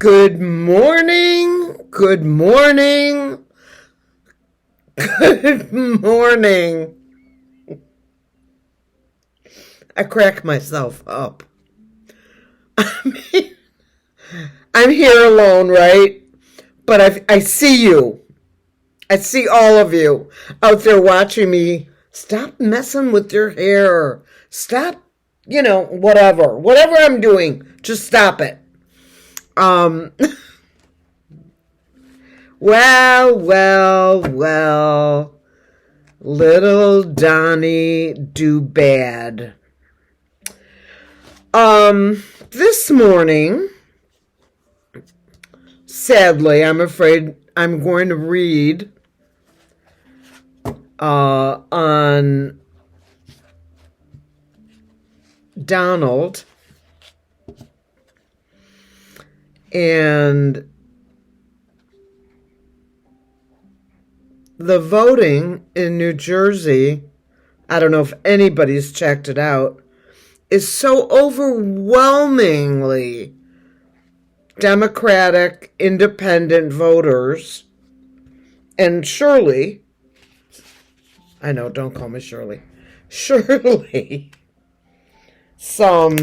Good morning, good morning, good morning. I crack myself up. I'm here alone, right? But I see you. I see all of you out there watching me. Stop messing with your hair. Stop, whatever. Whatever I'm doing, just stop it. Um, well. Little Donnie do bad. This morning, sadly, I'm afraid I'm going to read on Donald and the voting in New Jersey. I don't know if anybody's checked it out, is so overwhelmingly Democratic independent voters. And Shirley, I know, don't call me Shirley. Shirley, some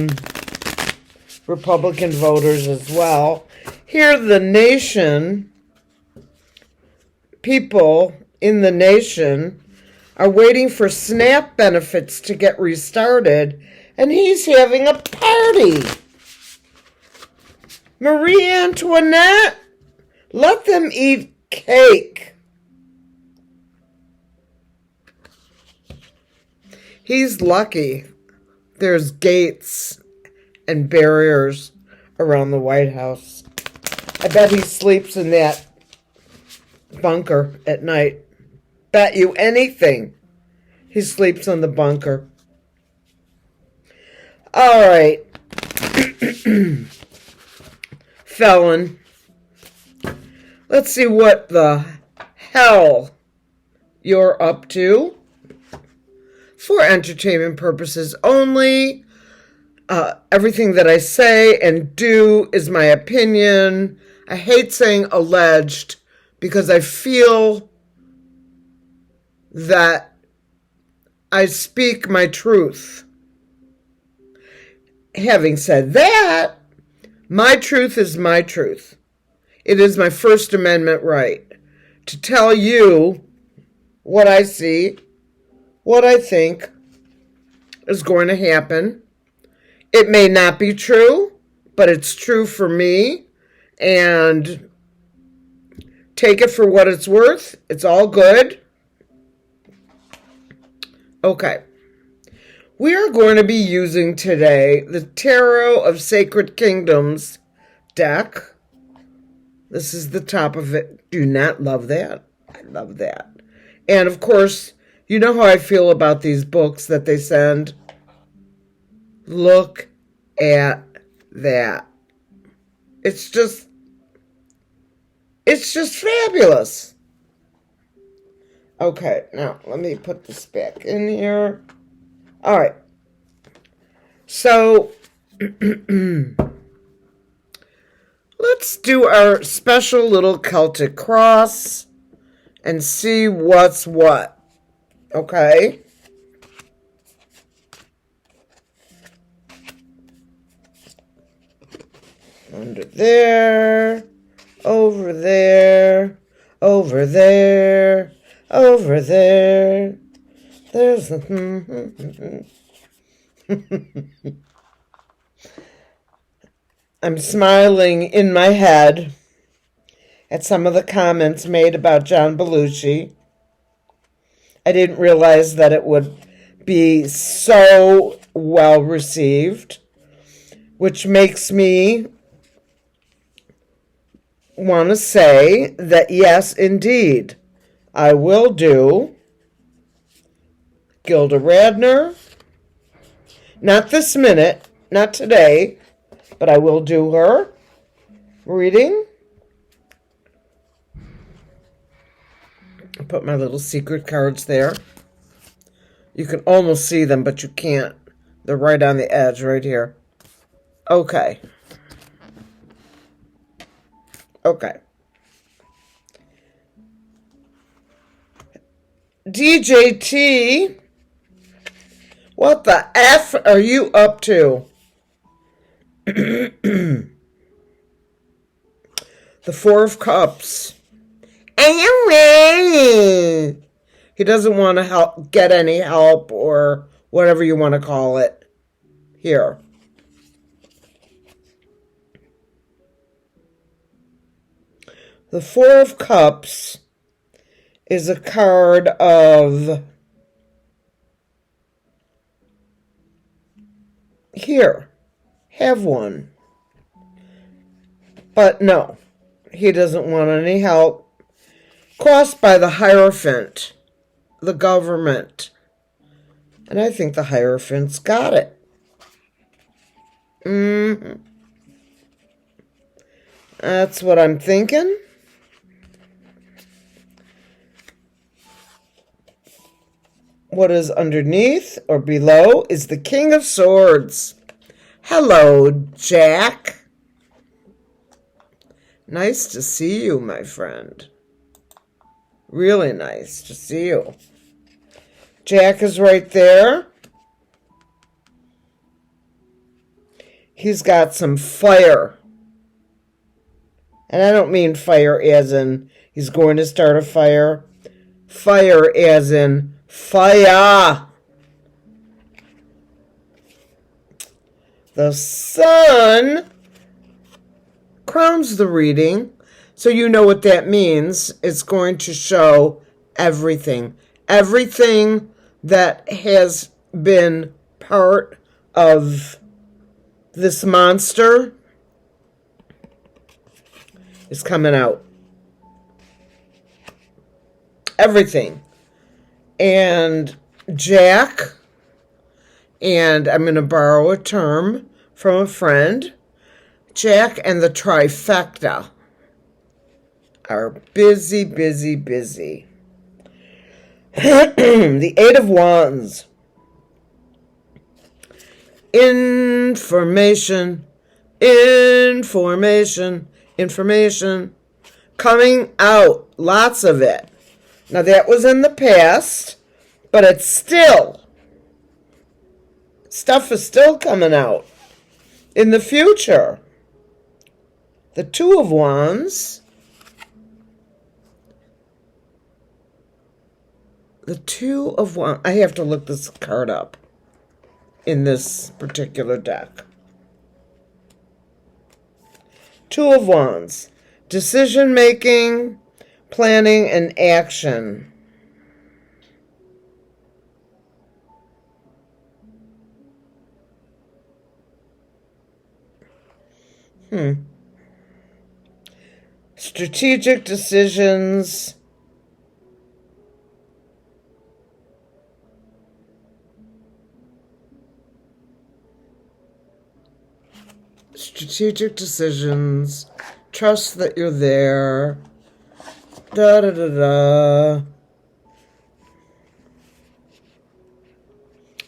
Republican voters as well. Here, the nation, people in the nation are waiting for SNAP benefits to get restarted, and he's having a party. Marie Antoinette, let them eat cake. He's lucky there's gates and barriers around the White House. I bet he sleeps in that bunker at night. Bet you anything he sleeps in the bunker. All right. Felon. Let's see what the hell you're up to. For entertainment purposes only. Everything that I say and do is my opinion. I hate saying alleged because I feel that I speak my truth. Having said that, my truth is my truth. It is my First Amendment right to tell you what I see, what I think is going to happen. It may not be true, but it's true for me, and take it for what it's worth. It's all good. Okay. We are going to be using today the Tarot of Sacred Kingdoms deck. This is the top of it. Do you not love that? I love that. And of course, you know how I feel about these books that they send. Look at that. It's just fabulous. Okay, now let me put this back in here. All right. So, let's do our special little Celtic cross and see what's what. Okay? Under there, over there, over there, over there. There's I'm smiling in my head at some of the comments made about John Belushi. I didn't realize that it would be so well received, which makes me want to say that yes, indeed, I will do Gilda Radner. Not this minute, not today, but I will do her reading. I put my little secret cards there. You can almost see them, but you can't. They're right on the edge right here. Okay. Okay. DJT, what the F are you up to? The Four of Cups. He doesn't want to get any help or whatever you want to call it here. The Four of Cups is a card of here, have one. But no, he doesn't want any help. Crossed by the Hierophant, the government. And I think the Hierophant's got it. That's what I'm thinking. What is underneath or below is the King of Swords. Hello, Jack. Nice to see you, my friend. Really nice to see you. Jack is right there. He's got some fire. And I don't mean fire as in he's going to start a fire. Fire as in fire. The sun crowns the reading, so you know what that means. It's going to show everything. Everything that has been part of this monster is coming out. Everything. And Jack, and I'm going to borrow a term from a friend, Jack and the trifecta are busy, busy, busy. The Eight of Wands. Information, information, information coming out. Lots of it. Now that was in the past, but it's still, stuff is still coming out in the future. The Two of Wands. The Two of Wands. I have to look this card up in this particular deck. Two of Wands. Decision making, planning, and action. Strategic decisions. Strategic decisions. Trust that you're there. Da da da da.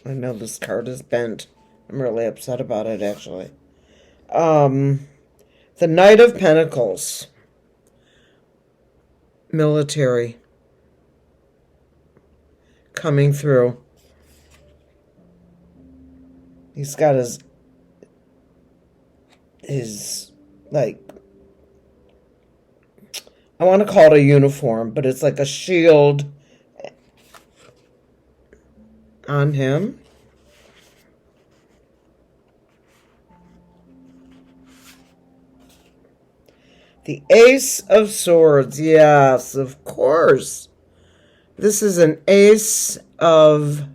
I know this card is bent. I'm really upset about it, actually. The Knight of Pentacles. Military. Coming through. He's got his like, I want to call it a uniform, but it's like a shield on him. The Ace of Swords. Yes, of course. This is an Ace of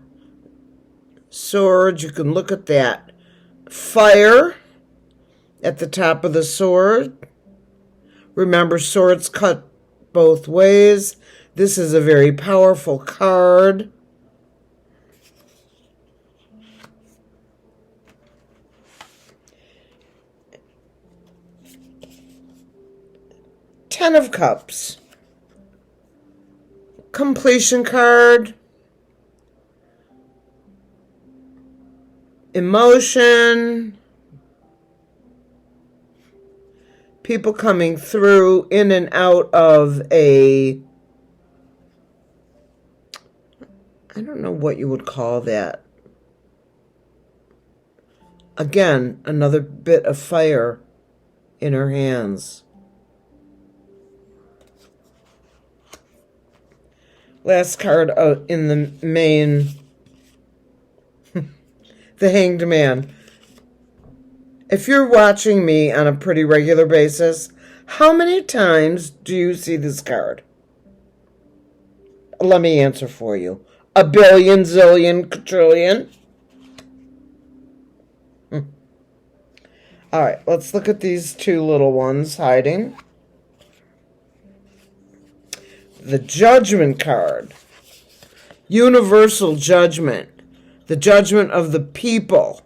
Swords. You can look at that. Fire at the top of the sword. Remember, swords cut both ways. This is a very powerful card. Ten of Cups. Completion card. Emotion. people coming through in and out of a, I don't know what you would call that. Again, another bit of fire in her hands. Last card in the main, the Hanged Man. If you're watching me on a pretty regular basis, how many times do you see this card? Let me answer for you. A billion, zillion, quadrillion. All right, let's look at these two little ones hiding. The Judgment card. Universal judgment. The judgment of the people.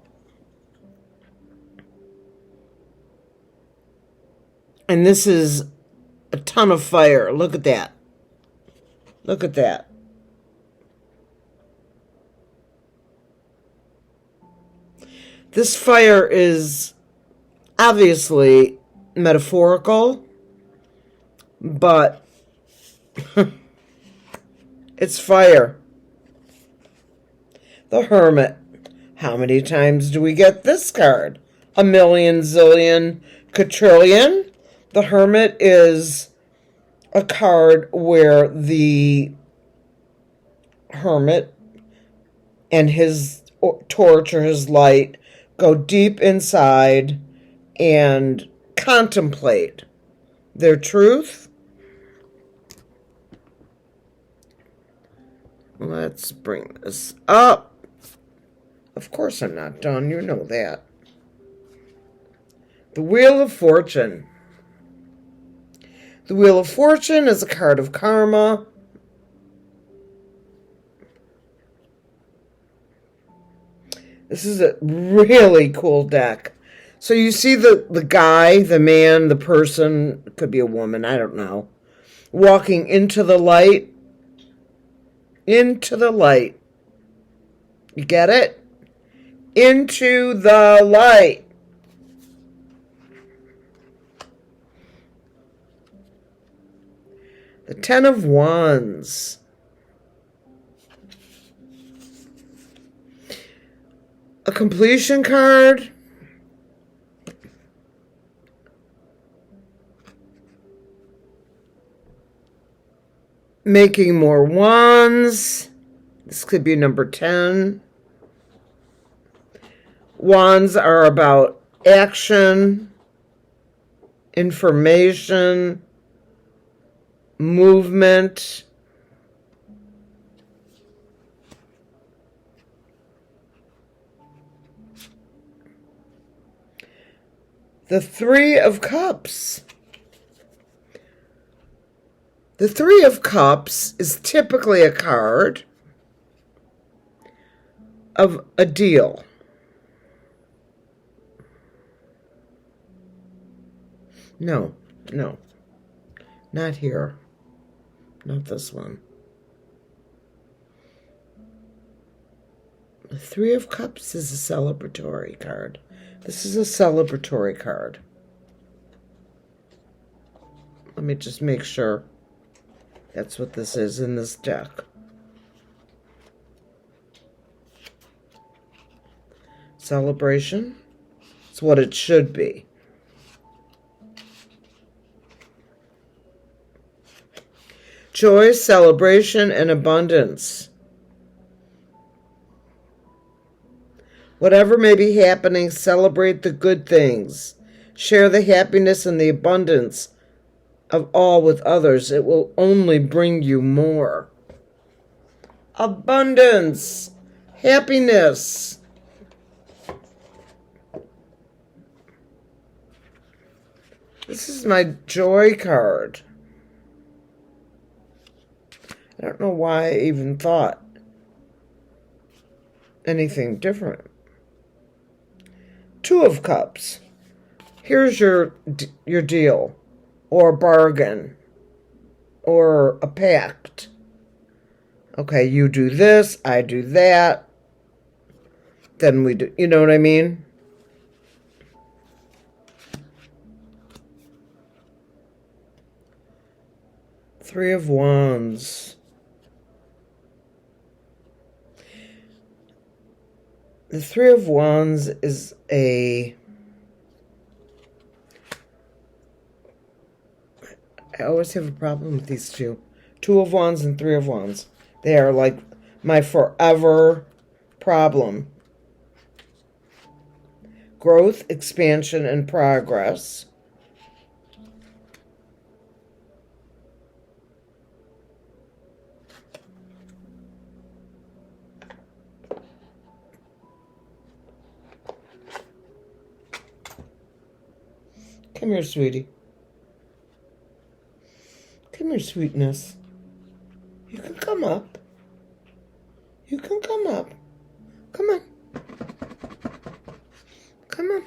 And this is a ton of fire. Look at that. Look at that. This fire is obviously metaphorical, but it's fire. The Hermit. How many times do we get this card? A million, zillion, quadrillion. The Hermit is a card where the hermit and his torch or his light go deep inside and contemplate their truth. Let's bring this up. Of course I'm not done. You know that. The Wheel of Fortune. The Wheel of Fortune is a card of karma. This is a really cool deck. So you see the guy, the man, the person, could be a woman, I don't know, walking into the light. Into the light. You get it? Into the light. The Ten of Wands. A completion card. Making more wands. This could be number 10. Wands are about action, information, movement. The Three of Cups. The Three of Cups is typically a card of a deal. No, not here. Not this one. The Three of Cups is a celebratory card. This is a celebratory card. Let me just make sure that's what this is in this deck. Celebration. It's what it should be. Joy, celebration, and abundance. Whatever may be happening, celebrate the good things. Share the happiness and the abundance of all with others. It will only bring you more. Abundance. Happiness. This is my joy card. I don't know why I even thought anything different. Two of Cups. Here's your deal, or bargain, or a pact. Okay, you do this, I do that, then we do, you know what I mean? Three of Wands. The Three of Wands is I always have a problem with these two. Two of Wands and Three of Wands. They are like my forever problem. Growth, expansion, and progress. Come here, sweetie. Come here, sweetness. You can come up. You can come up. Come on. Come on.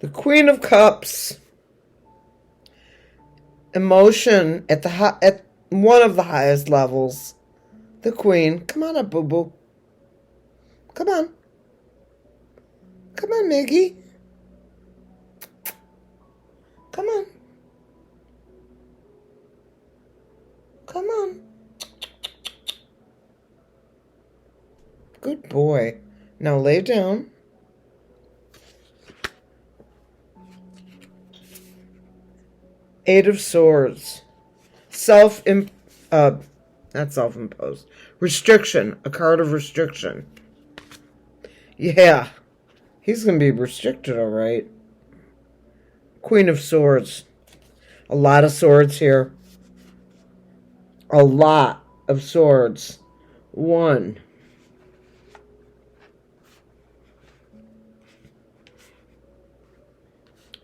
The Queen of Cups. Emotion at one of the highest levels. The Queen. Come on up, boo-boo. Come on. Come on, Miggy. Come on. Come on. Good boy. Now lay down. Eight of Swords. Not self-imposed. Restriction. A card of restriction. Yeah. He's going to be restricted, all right. Queen of Swords. A lot of swords here. A lot of swords. 1.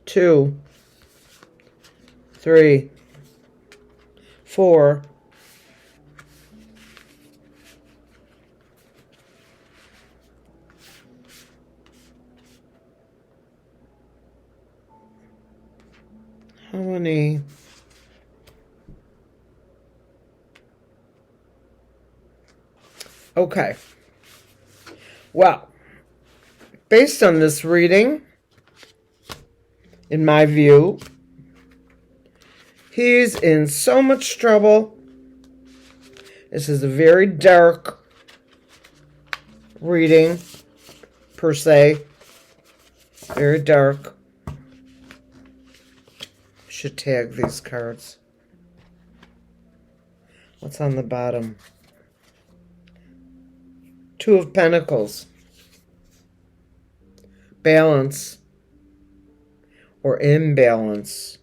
2. 3. 4. 20. Okay. Well, based on this reading, in my view, he's in so much trouble. This is a very dark reading, per se. Very dark. Should tag these cards. What's on the bottom? 2 of Pentacles. Balance or imbalance.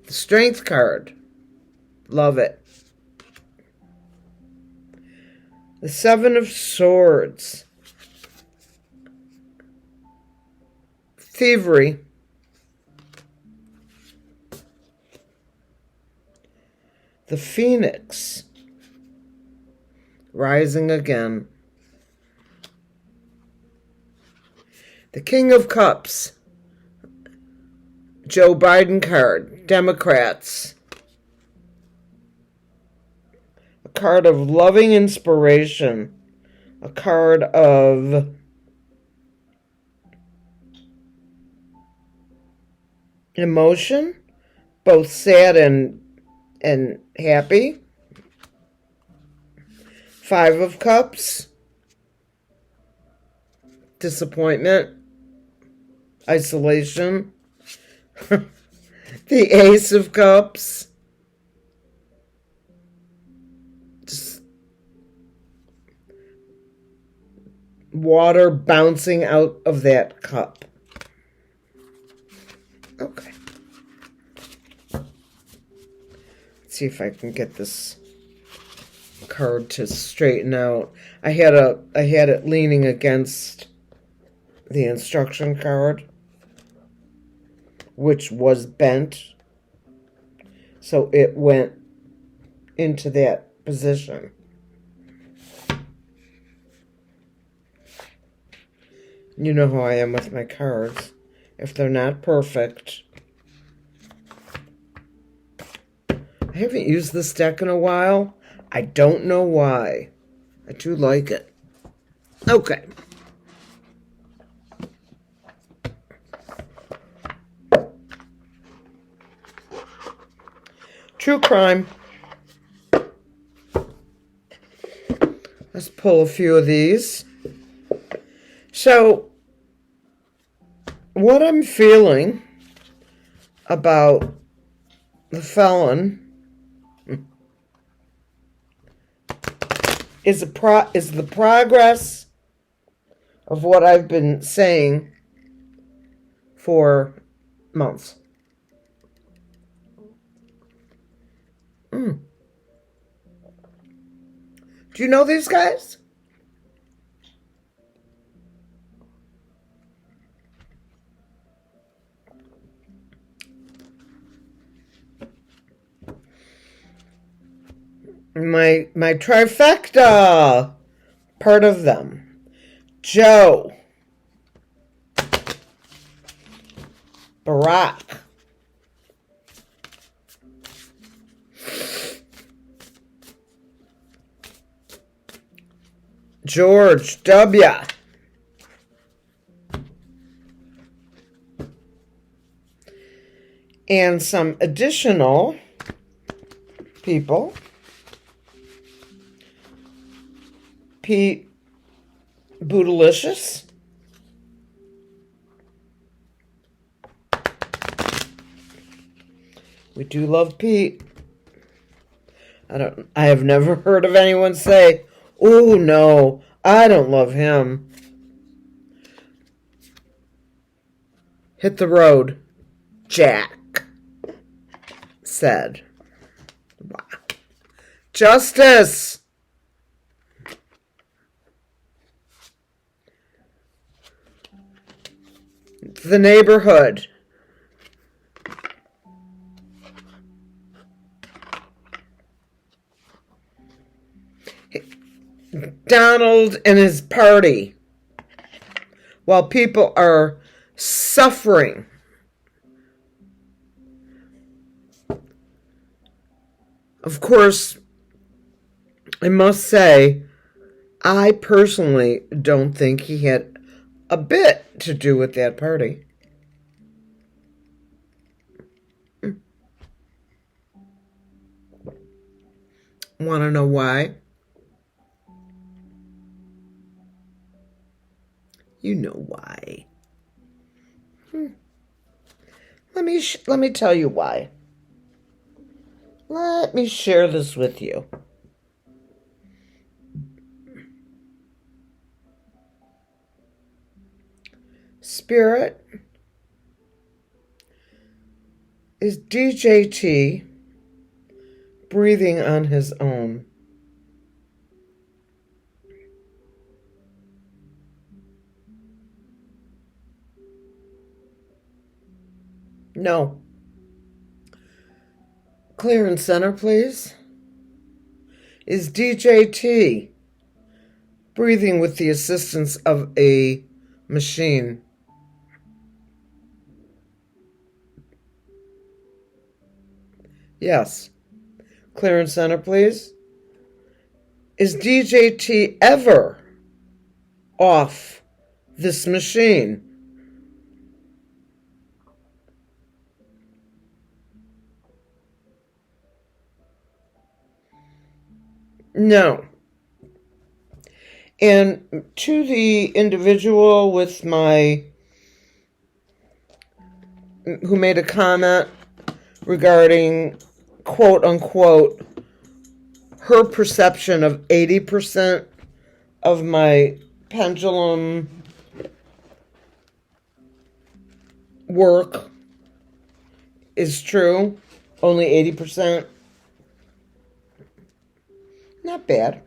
The Strength card. Love it. The 7 of Swords. Thievery. The Phoenix. Rising again. The King of Cups. Joe Biden card. Democrats. A card of loving inspiration. A card of emotion. Both sad and happy. 5 of Cups. Disappointment. Isolation. The Ace of Cups. Just water bouncing out of that cup. Okay. See if I can get this card to straighten out. I had it leaning against the instruction card, which was bent, so it went into that position. You know how I am with my cards. If they're not perfect. I haven't used this deck in a while. I don't know why. I do like it. Okay. True crime. Let's pull a few of these. So, what I'm feeling about the felon is the progress of what I've been saying for months. Do you know these guys? My trifecta, part of them. Joe, Barack, George W. And some additional people. Pete Bootylicious. We do love Pete. I have never heard of anyone say, "Oh no, I don't love him." Hit the road, Jack said. Wow. Justice. The neighborhood. Donald and his party. While people are suffering. Of course, I must say, I personally don't think he had a bit to do with that party. Want to know why? You know why. Let me tell you why. Let me share this with you. Spirit is DJT breathing on his own. No. Clear and center, please. Is DJT breathing with the assistance of a machine? Yes. Clear and center, please. Is DJT ever off this machine? No. And to the individual who made a comment regarding, quote unquote, her perception of 80% of my pendulum work is true, only 80%. Not bad.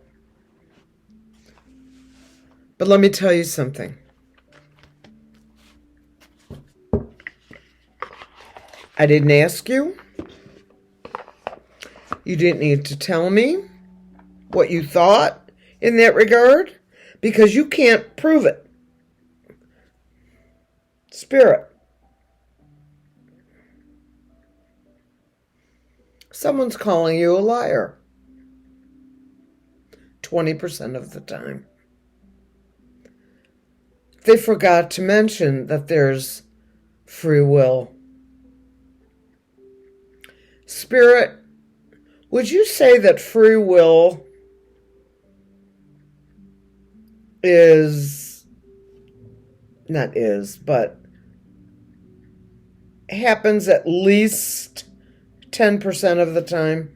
But let me tell you something. I didn't ask you. You didn't need to tell me what you thought in that regard, because you can't prove it. Spirit. Someone's calling you a liar. 20% of the time. They forgot to mention that there's free will. Spirit Would you say that free will is, not is, but happens at least 10% of the time?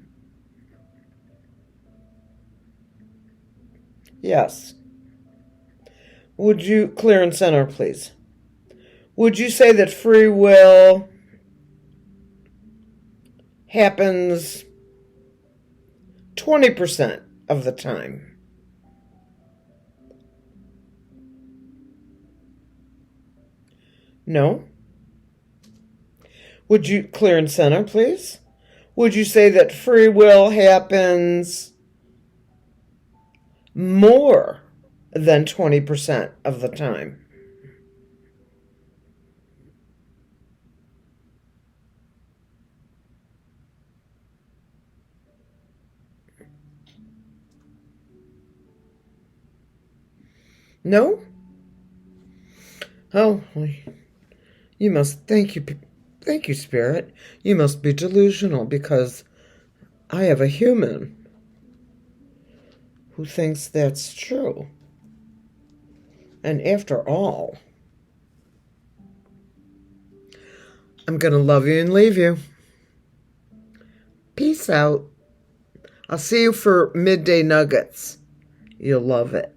Yes. Would you, clear and center, please. Would you say that free will happens 20% of the time? No. Would you, clear and center, please? Would you say that free will happens more than 20% of the time? No? Oh, you must, thank you, Spirit. You must be delusional because I have a human who thinks that's true. And after all, I'm going to love you and leave you. Peace out. I'll see you for midday nuggets. You'll love it.